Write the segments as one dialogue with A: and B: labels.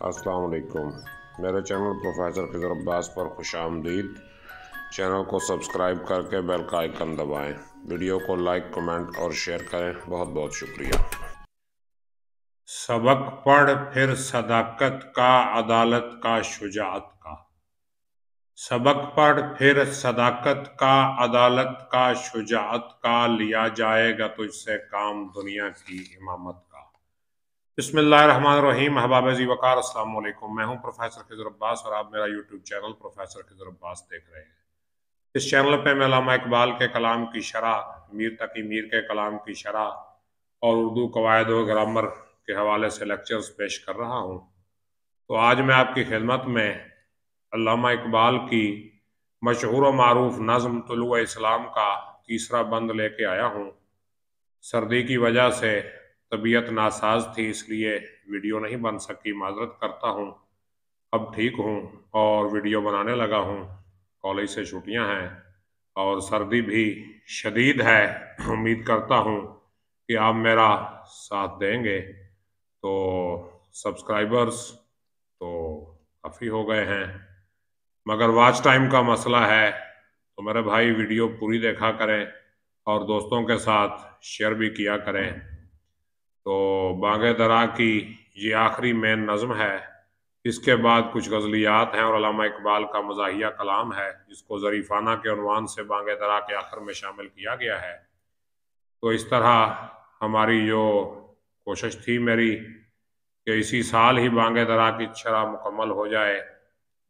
A: अस्सलाम वालेकुम। मेरे चैनल प्रोफेसर खिज़र अब्बास पर खुश आमदीद। चैनल को सब्सक्राइब करके बेल का आइकन दबाएं। वीडियो को लाइक, कमेंट और शेयर करें। बहुत बहुत शुक्रिया।
B: सबक पढ़ फिर सदाकत का, अदालत का, शुजाअत का। सबक पढ़ फिर सदाकत का, अदालत का, शुजाअत का, लिया जाएगा तुझसे काम दुनिया की इमामत का। बिस्मिल्लाहिर्रहमानिर्रहीम। अहबाब ज़ी वक़ार, अस्सलाम वालेकुम। मैं हूं प्रोफेसर खिज़र अब्बास और आप मेरा YouTube channel professor Khizar Abbas देख रहे हैं। इस चैनल पे मैं अल्लामा इकबाल के कलाम की शरह, मीर तकी मीर के कलाम की शरह और उर्दू कवायद व ग्रामर के हवाले से लेक्चर्स पेश कर रहा हूँ। तो आज मैं आपकी खिदमत में अल्लामा इकबाल की मशहूर व मारूफ नज़्म तुलुए इस्लाम का तीसरा बंद लेके आया हूँ। सर्दी की वजह से तबीयत नासाज थी, इसलिए वीडियो नहीं बन सकी, माजरत करता हूँ। अब ठीक हूँ और वीडियो बनाने लगा हूँ। कॉलेज से छुट्टियाँ हैं और सर्दी भी शदीद है। उम्मीद करता हूँ कि आप मेरा साथ देंगे। तो सब्सक्राइबर्स तो काफ़ी हो गए हैं, मगर वॉच टाइम का मसला है। तो मेरे भाई वीडियो पूरी देखा करें और दोस्तों के साथ शेयर भी किया करें। तो बाग़े दरा की ये आखिरी मेन नज़्म है। इसके बाद कुछ गज़लियात हैं और अल्लामा इकबाल का मज़ाहिया कलाम है, जिसको ज़रीफ़ाना के उन्वान से बाग़े दरा के आखिर में शामिल किया गया है। तो इस तरह हमारी जो कोशिश थी मेरी कि इसी साल ही बाग़े दरा की शरह मुकम्मल हो जाए,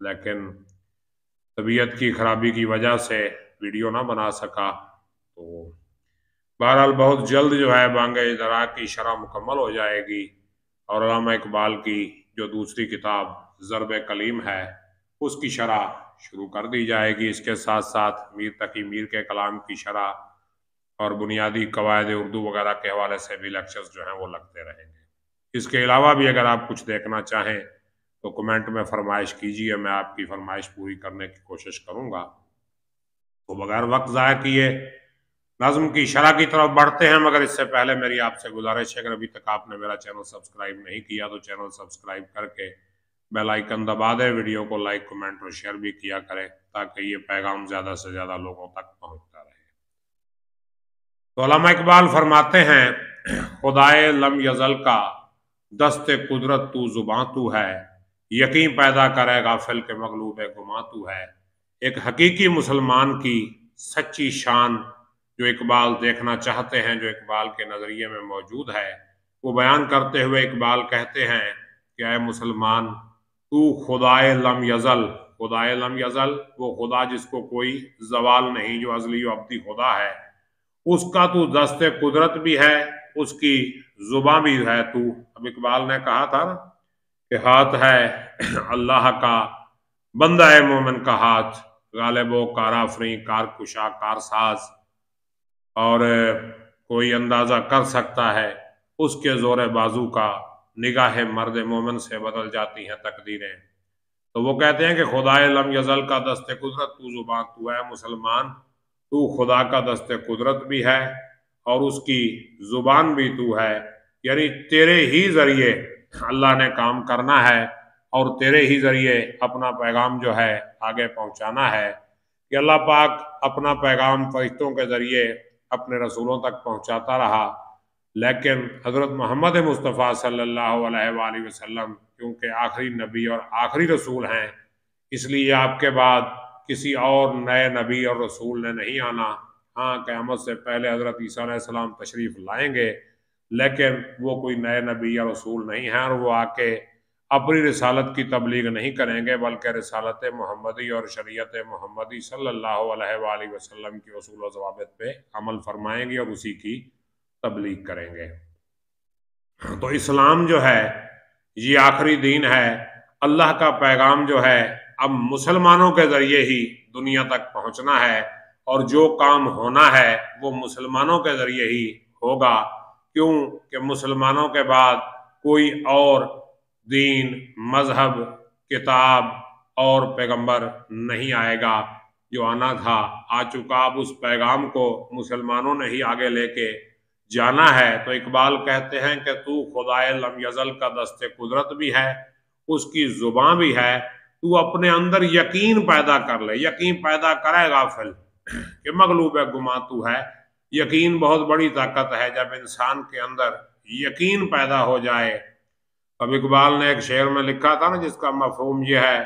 B: लेकिन तबीयत की खराबी की वजह से वीडियो ना बना सका। तो बहरहाल बहुत जल्द जो है बाग़े दरा की शरह मुकम्मल हो जाएगी और अल्लामा इकबाल की जो दूसरी किताब ज़र्ब कलीम है उसकी शरह शुरू कर दी जाएगी। इसके साथ साथ मीर तकी मीर के कलाम की शरह और बुनियादी कवायद उर्दू वगैरह के हवाले से भी लेक्चर्स जो हैं वो लगते रहेंगे। इसके अलावा भी अगर आप कुछ देखना चाहें तो कमेंट में फरमाइश कीजिए, मैं आपकी फरमाइश पूरी करने की कोशिश करूँगा। तो बगैर वक्त ज़ाया किए नज़्म की शरह की तरफ बढ़ते हैं, मगर इससे पहले मेरी आपसे गुजारिश है, अगर अभी तक आपने मेरा चैनल सब्सक्राइब नहीं किया तो चैनल सब्सक्राइब करके बेल आइकन दबा दें। वीडियो को लाइक, कमेंट और शेयर भी किया करें ताकि ये पैगाम ज़्यादा से ज़्यादा लोगों तक पहुँचता रहे। तो अल्लामा इकबाल फरमाते हैं, खुदाए लम यज़ल का दस्ते कुदरत तू ज़ुबां तू है, यकीन पैदा करे गाफिल के मगलूब गुमां तू है। एक हकीकी मुसलमान की सच्ची शान जो इकबाल देखना चाहते हैं, जो इकबाल के नज़रिए में मौजूद है, वो बयान करते हुए इकबाल कहते हैं कि ऐ मुसलमान, तू खुदाए लम यज़ल, खुदाए लम यज़ल वो खुदा जिसको कोई जवाल नहीं, जो अज़ली व अब्दी खुदा है, उसका तू दस्ते कुदरत भी है, उसकी जुबां भी है तू। अब इकबाल ने कहा था ना कि हाथ है अल्लाह का, बंदा है मोमिन का हाथ, गालिबो काराफरी कार कुशा कार साज, और कोई अंदाजा कर सकता है उसके जोर बाजू का, निगाह मर्द मोमिन से बदल जाती हैं तकदीरें। तो वो कहते हैं कि खुदाए लम यज़ल का दस्ते कुदरत तू जुबान तू है। मुसलमान, तू खुदा का दस्ते कुदरत भी है और उसकी जुबान भी तू है, यानी तेरे ही जरिए अल्लाह ने काम करना है और तेरे ही जरिए अपना पैगाम जो है आगे पहुंचाना है। कि अल्लाह पाक अपना पैगाम फरिश्तों के जरिए अपने रसूलों तक पहुंचाता रहा, लेकिन हज़रत मोहम्मद मुस्तफ़ा सल्लल्लाहु अलैहि वसल्लम क्योंकि आखिरी नबी और आखिरी रसूल हैं, इसलिए आपके बाद किसी और नए नबी और रसूल ने नहीं आना। हाँ, क़यामत से पहले हज़रत ईसा अलैहिस्सलाम तशरीफ़ लाएंगे, लेकिन वो कोई नए नबी या रसूल नहीं हैं और वो आके अपनी रिसालत की तबलीग नहीं करेंगे, बल्कि रिसालत मोहम्मदी और शरीयत मोहम्मदी सल्लल्लाहु अलैहि वसल्लम की उसूल व ज़वाबित पे अमल फरमाएंगे और उसी की तबलीग करेंगे। तो इस्लाम जो है ये आखिरी दीन है। अल्लाह का पैगाम जो है अब मुसलमानों के जरिए ही दुनिया तक पहुंचना है और जो काम होना है वो मुसलमानों के जरिए ही होगा। क्यों कि मुसलमानों के बाद कोई और दीन, मजहब, किताब और पैगंबर नहीं आएगा। जो आना था आ चुका, अब उस पैगाम को मुसलमानों ने ही आगे लेके जाना है। तो इकबाल कहते हैं कि तू खुदाए लम यज़ल का दस्ते कुदरत भी है, उसकी जुबान भी है। तू अपने अंदर यकीन पैदा कर ले, यकीन पैदा करेगा फिर कि मगलूब गुमा तू है। यकीन बहुत बड़ी ताकत है। जब इंसान के अंदर यकीन पैदा हो जाए, अब इकबाल ने एक शेर में लिखा था ना, जिसका मफहूम यह है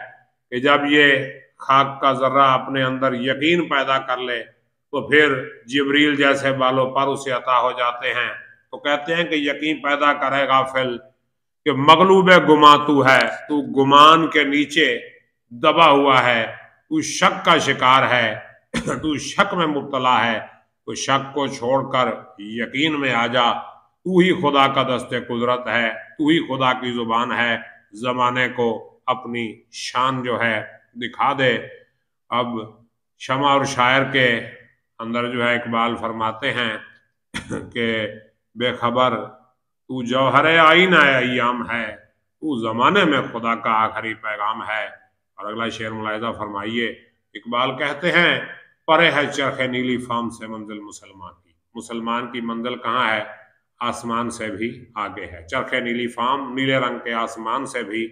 B: कि जब ये खाक का जर्रा अपने अंदर यकीन पैदा कर ले तो फिर जिब्रील जैसे बालों पर उसे अता हो जाते हैं। तो कहते हैं कि यकीन पैदा करेगा फिर कि मगलूब गुमा तू है, तू गुमान के नीचे दबा हुआ है, तू शक का शिकार है, तू शक में मुब्तला है। तो शक को छोड़कर यकीन में आ जा। तू ही खुदा का दस्ते कुदरत है, तू ही खुदा की जुबान है। जमाने को अपनी शान जो है दिखा दे। अब शमा और शायर के अंदर जो है इकबाल फरमाते हैं कि बेखबर तू जौहर आईना अय्याम है, तू जमाने में खुदा का आखिरी पैगाम है। और अगला शेर मुलाहिजा फरमाइए। इकबाल कहते हैं, परे है चरखे नीली फाम से मंजिल मुसलमान की। मुसलमान की मंजिल कहाँ है? आसमान से भी आगे है। चरखे नीली फाम, नीले रंग के आसमान से भी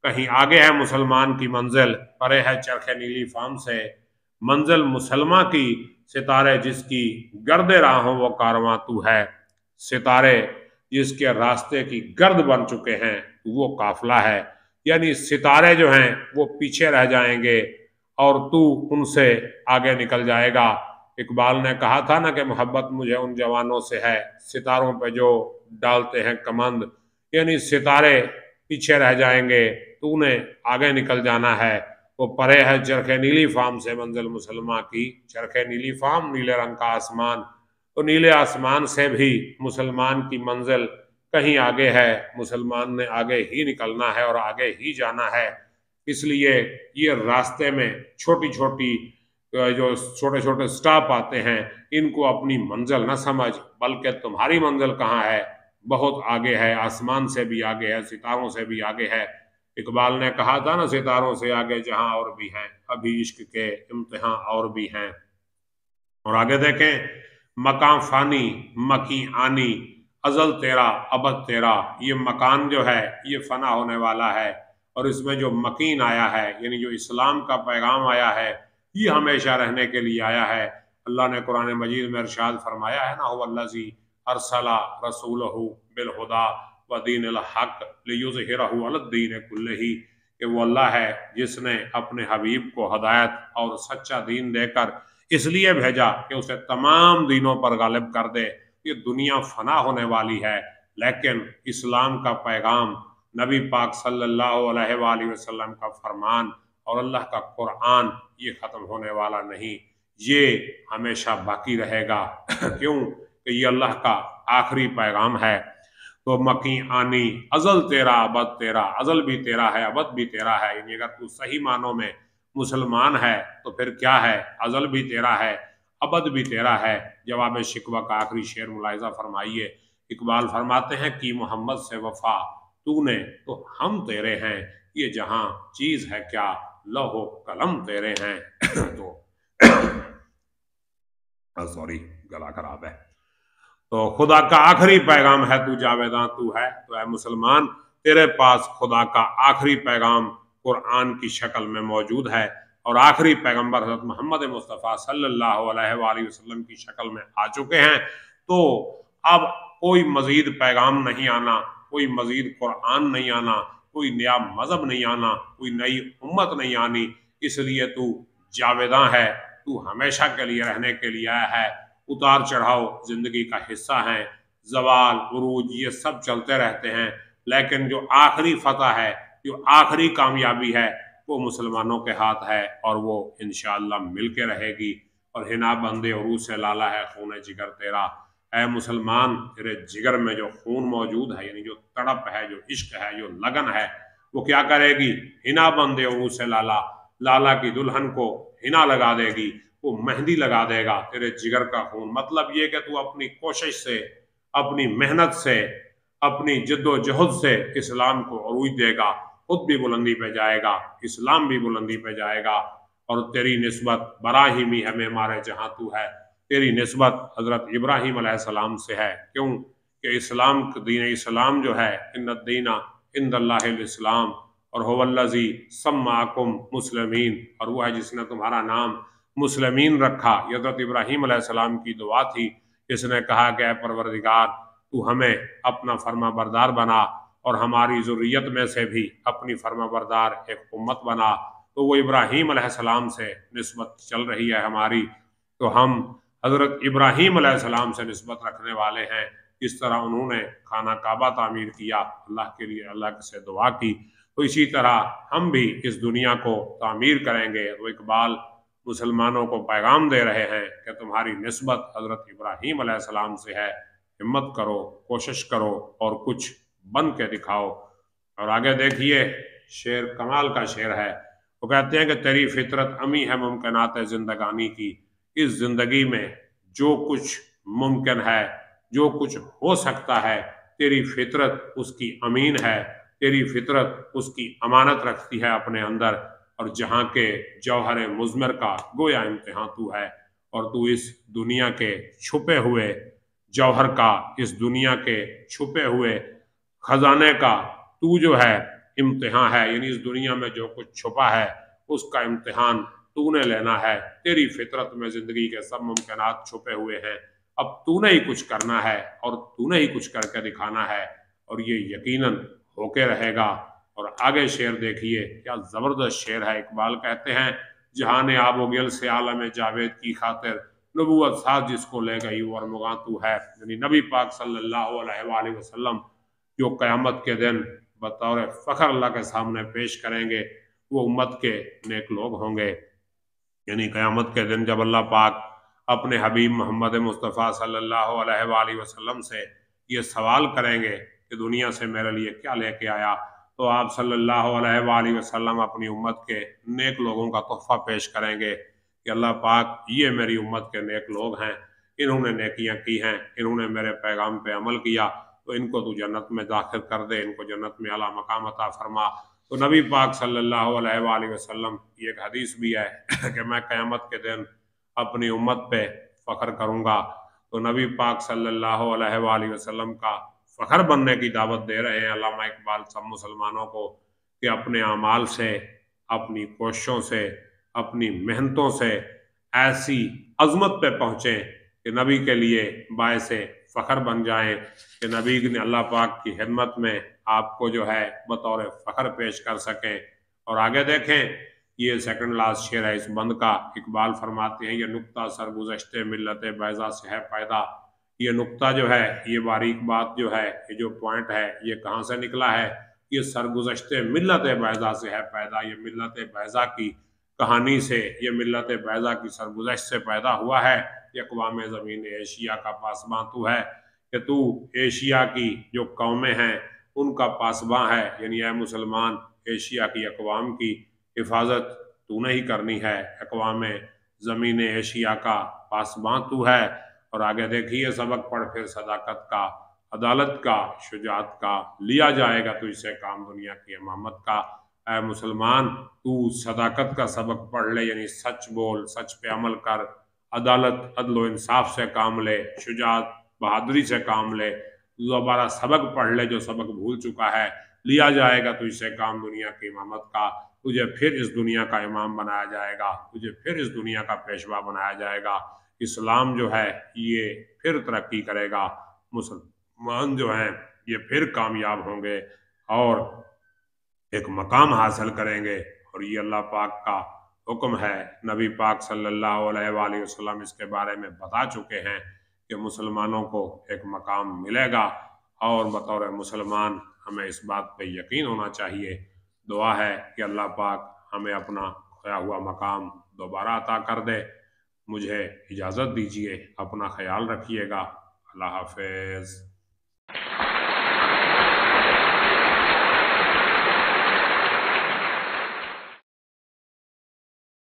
B: कहीं आगे है मुसलमान की मंजिल। परे है चरखे नीली फाम से मंजिल मुसलमान की, सितारे जिसकी गर्द राहों वो कारवां तू है। सितारे जिसके रास्ते की गर्द बन चुके हैं वो काफिला है। यानी सितारे जो हैं वो पीछे रह जाएंगे और तू उनसे आगे निकल जाएगा। इकबाल ने कहा था ना कि मोहब्बत मुझे उन जवानों से है सितारों पे जो डालते हैं कमंद। यानी सितारे पीछे रह जाएंगे, तूने आगे निकल जाना है। वो परे है चरखे नीली फाम से मंजिल मुसलमान की। चरखे नीली फाम, नीले रंग का आसमान, तो नीले आसमान से भी मुसलमान की मंजिल कहीं आगे है। मुसलमान ने आगे ही निकलना है और आगे ही जाना है। इसलिए ये रास्ते में छोटी छोटी जो छोटे छोटे स्टॉप आते हैं, इनको अपनी मंजिल न समझ, बल्कि तुम्हारी मंजिल कहाँ है? बहुत आगे है, आसमान से भी आगे है, सितारों से भी आगे है। इकबाल ने कहा था ना, सितारों से आगे जहां और भी हैं, अभी इश्क के इम्तिहान और भी हैं। और आगे देखें, मकान फानी मकी आनी, अजल तेरा अबद तेरा। ये मकान जो है ये फना होने वाला है, और इसमें जो मकीन आया है, यानी जो इस्लाम का पैगाम आया है, ये हमेशा रहने के लिए आया है। अल्लाह ने कुरान मजीद में इरशाद फरमाया है ना, हुवल्लज़ी अरसला रसूलहु बिल हुदा व दीनिल हक लियुज़हिरहु अलद्दीन कुल्लिही, कि वो अल्लाह है जिसने अपने हबीब को हदायत और सच्चा दीन देकर इसलिए भेजा कि उसे तमाम दीनों पर गालिब कर दे। ये दुनिया फना होने वाली है, लेकिन इस्लाम का पैगाम, नबी पाक सल्लल्लाहु अलैहि वसल्लम का फरमान और अल्लाह का कुरान, ये ख़त्म होने वाला नहीं, ये हमेशा बाकी रहेगा। क्यों? कि ये अल्लाह का आखिरी पैगाम है। तो मकी आनी, अजल तेरा अबद तेरा, अजल भी तेरा है अबद भी तेरा है। यानी अगर तू सही मानों में मुसलमान है तो फिर क्या है? अजल भी तेरा है, अबद भी तेरा है। जवाब शिकवा का आखिरी शेर मुलाहिजा फरमाइए। इकबाल फरमाते हैं कि मोहम्मद से वफा तूने तो हम तेरे हैं, ये जहां चीज है क्या लौहो कलम तेरे हैं। तो सॉरी, गला खराब है। तो खुदा का आखिरी पैगाम है, तू जावेदां तू है। तो ऐ मुसलमान, तेरे पास खुदा का आखिरी पैगाम कुरान की शक्ल में मौजूद है, और आखिरी पैगंबर हज़रत मोहम्मद मुस्तफ़ा सल्लल्लाहु अलैहि वसल्लम की शक्ल में आ चुके हैं। तो अब कोई मजीद पैगाम नहीं आना, कोई मजीद कुरान नहीं आना, कोई नया मजहब नहीं आना, कोई नई उम्मत नहीं आनी। इसलिए तू जावेदां है, तू हमेशा के लिए रहने के लिए आया है। उतार चढ़ाव जिंदगी का हिस्सा है, जवाल उरूज ये सब चलते रहते हैं, लेकिन जो आखिरी फतह है, जो आखिरी कामयाबी है, वो मुसलमानों के हाथ है, और वो इंशाअल्लाह मिल के रहेगी। और हिना बंदे उरूज से लाला है खून जिगर तेरा। ऐ मुसलमान, तेरे जिगर में जो खून मौजूद है, यानी जो तड़प है, जो इश्क है, जो लगन है, वो क्या करेगी? हिना बंदे उरूज से लाला, लाला की दुल्हन को हिना लगा देगी, वो मेहंदी लगा देगा तेरे जिगर का खून। मतलब ये कि तू अपनी कोशिश से, अपनी मेहनत से, अपनी जद्दोजहद से इस्लाम को अरूज देगा, खुद भी बुलंदी पे जाएगा, इस्लाम भी बुलंदी पे जाएगा। और तेरी निस्बत बराहिमी है मेमारे जहां तू है, तेरी निस्बत हजरत इब्राहिम अलैहिस्सलाम से है। क्यों? कि इस्लाम, दीन इस्लाम जो है, इन्नद दीना इंदल्लाहिल इस्लाम, और हुवल्लज़ी सम्माकुम मुस्लिमीन, और वो है जिसने तुम्हारा नाम मुस्लिमीन रखा। ये हज़रत इब्राहीम अलैहिस्सलाम की दुआ थी। इसने कहा कि ऐ परवरदिगार, तू हमें अपना फर्मा बरदार बना और हमारी ज़ुर्रियत में से भी अपनी फर्मा बरदार एक उम्मत बना। तो वो इब्राहीम अलैहिस्सलाम से निस्बत चल रही है हमारी, तो हम हज़रत इब्राहीम अलैहिस्सलाम से निस्बत रखने वाले हैं। इस तरह उन्होंने खाना काबा तामीर किया, अल्लाह के लिए अल्लाह से दुआ की, तो इसी तरह हम भी इस दुनिया को तामीर करेंगे। वो इकबाल मुसलमानों को पैगाम दे रहे हैं कि तुम्हारी निस्बत हज़रत इब्राहीम अलैहिस्सलाम से है, हिम्मत करो, कोशिश करो और कुछ बन के दिखाओ। और आगे देखिए, शेर कमाल का शेर है। वो कहते हैं कि तेरी फितरत अमी है मुमकिनात जिंदगानी की, इस जिंदगी में जो कुछ मुमकिन है, जो कुछ हो सकता है, तेरी फितरत उसकी अमीन है, तेरी फितरत उसकी अमानत रखती है अपने अंदर। और जहाँ के जौहर मुज़मिर का गोया इम्तिहान तू है, और तू इस दुनिया के छुपे हुए जौहर का, इस दुनिया के छुपे हुए खजाने का तू जो है इम्तिहान है। यानी इस दुनिया में जो कुछ छुपा है उसका इम्तिहान तूने लेना है। तेरी फितरत में जिंदगी के सब मुमकिनात छुपे हुए हैं, अब तूने ही कुछ करना है और तूने ही कुछ करके दिखाना है, और ये यकीनन होके रहेगा। और आगे शेर देखिए, क्या जबरदस्त शेर है। इकबाल कहते हैं, जहान आबोगिल से आलम जावेद की खातिर नबूवत साथ जिसको ले गई और मुगा तू है। यानी नबी पाक सल्लल्लाहु अलैहि वसल्लम जो क़यामत के दिन बतौर फ़ख्र अल्लाह के सामने पेश करेंगे, वो उम्मत के नेक लोग होंगे। यानी क़यामत के दिन जब अल्लाह पाक अपने हबीब मोहम्मद मुस्तफ़ा सल्लल्लाहु अलैहि वसल्लम से ये सवाल करेंगे कि दुनिया से मेरे लिए क्या लेके आया, तो आप सल्लल्लाहु अलैहि वसल्लम अपनी उम्मत के नेक लोगों का तोहफ़ा पेश करेंगे कि अल्लाह पाक, ये मेरी उम्मत के नेक लोग हैं, इन्होंने नेकियां की हैं, इन्होंने मेरे पैगाम पे अमल किया, तो इनको तू जन्नत में दाखिल कर दे, इनको जन्नत में आला मकाम अता फरमा। तो नबी पाक सल्लल्लाहु अलैहि वसल्लम की एक हदीस भी है कि मैं क़यामत के दिन अपनी उम्मत पे फ़ख्र करूँगा। तो नबी पाक सल्लल्लाहु अलैहि वसल्लम का फ़ख्र बनने की दावत दे रहे हैं अल्लामा इकबाल सब मुसलमानों को कि अपने अमाल से, अपनी कोशिशों से, अपनी मेहनतों से ऐसी अज़मत पे पहुँचें कि नबी के लिए बायसे फ़ख्र बन जाएं, कि नबी ने अल्लाह पाक की खिदमत में आपको जो है बतौर फ़ख्र पेश कर सकें। और आगे देखें, ये सेकंड लास्ट शेर है इस बंद का। इकबाल फरमाते हैं, ये नुक्ता सरगुज़श्ते मिल्लत बैज़ा से है पैदा। ये नुक्ता जो है, ये बारीक बात जो है, ये जो पॉइंट है, ये कहाँ से निकला है? ये सरगुज़श्ते मिल्लत बैज़ा से है पैदा। ये मिल्लत बैज़ा की कहानी से, ये मिल्लत बैज़ा की सरगुज़श्त से पैदा हुआ है। ये अक़वाम ज़मीन एशिया का पासबां तू है, कि तू एशिया की जो कौमें हैं उनका पासबां है। यानी ऐ मुसलमान, एशिया की अक़वाम की हिफाजत तूने ही करनी है। अक़वाम ज़मीन एशिया का पासबां तू है। और आगे देखिए, सबक पढ़ फिर सदाकत का, अदालत का, शुजात का, लिया जाएगा तुझसे काम दुनिया की इमामत का। ऐ मुसलमान, तू सदाकत का सबक पढ़ ले, यानी सच बोल, सच पे अमल कर, अदालत अदल इंसाफ से काम ले, शुजात बहादुरी से काम ले। दोबारा सबक पढ़ ले जो सबक भूल चुका है। लिया जाएगा तुझसे काम दुनिया की इमामत का, तुझे फिर इस दुनिया का इमाम बनाया जाएगा, तुझे फिर इस दुनिया का पेशवा बनाया जाएगा। इस्लाम जो है ये फिर तरक्की करेगा, मुसलमान जो हैं ये फिर कामयाब होंगे और एक मकाम हासिल करेंगे। और ये अल्लाह पाक का हुक्म है। नबी पाक सल्लल्लाहु अलैहि वसल्लम इसके बारे में बता चुके हैं कि मुसलमानों को एक मकाम मिलेगा, और बतौर मुसलमान हमें इस बात पे यकीन होना चाहिए। दुआ है कि अल्लाह पाक हमें अपना खोया हुआ मकाम दोबारा अता कर दे। मुझे इजाज़त दीजिए, अपना ख्याल रखिएगा। अल्लाह हाफ़िज़।